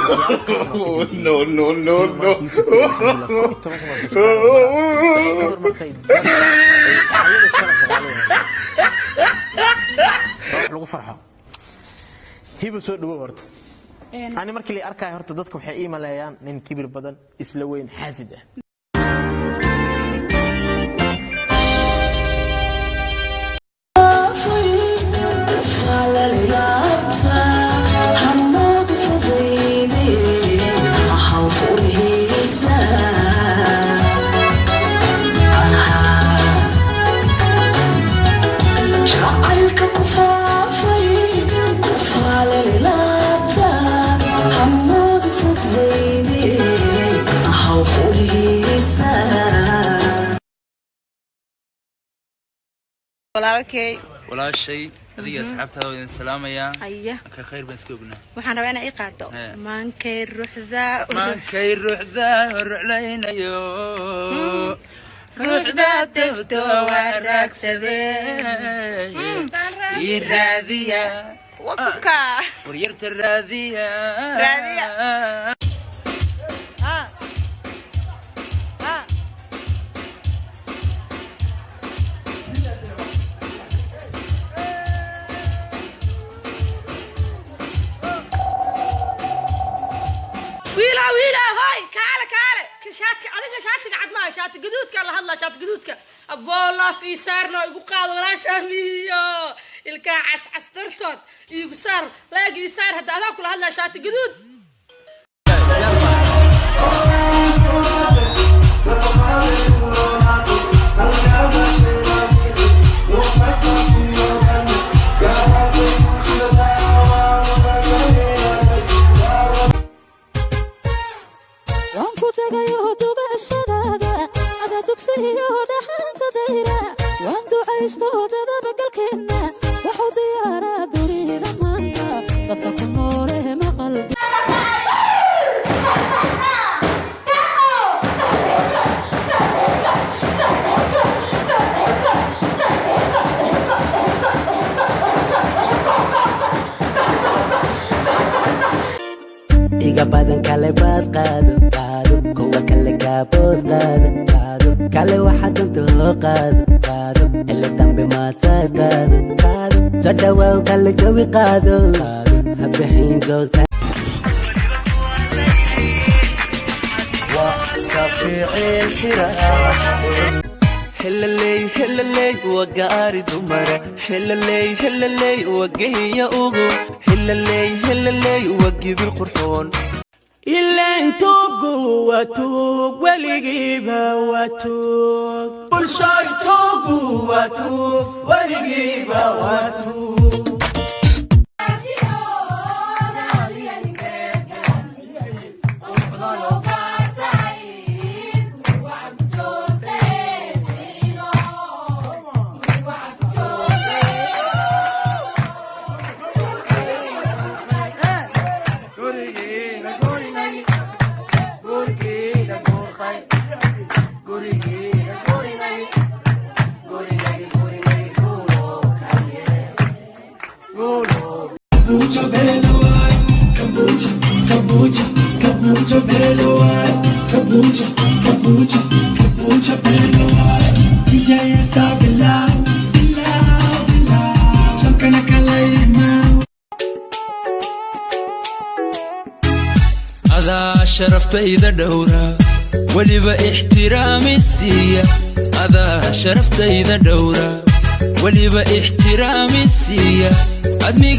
No, no, no, no. lagu farxo hibo soo dhawo horta ani markii la arkay horta dadku waxay ii maleeyaan nin kibir badan isla weyn xaasid ah ولا شيء هذه أصحابتها والسلام يا أيه كخير بنسكوبنا وحنا بقينا إيه قاطع ما نكير روح ذا روح علينا يو روح ذا تبتو وراك سبي الراذية وكوكا وريرت الراذية ويلا هاي كاله شاتك adiga shaatiga cad ma shaati gaduudka la hadla shaati gaduudka aboola fi saarno igu qaado walaasha miyo ilka cas dartood igu saar laagi saar hada adaa kula hadla shaati gaduud iga badan kale baas qaado kuwa kale ka boos qaado kale waxa danto qaado ele dambe ma saar qaado sadawa kale jawi qaado habixin joogta wa safi'il kiraa هللي وقاري دمرة هللي وقهي أغو هللي وقي بالقرحون إلا انتو قوتوك ولقيبة واتوك كل شي قوتوك ولقيبة واتوك Kabucha Belawai, Kabucha Belawai. DJ está bilao, Shankana Kalaima. هذا شرفت إذا دورة ولي احترامي السية هذا شرفت إذا دورة ولي احترامي السية أدمي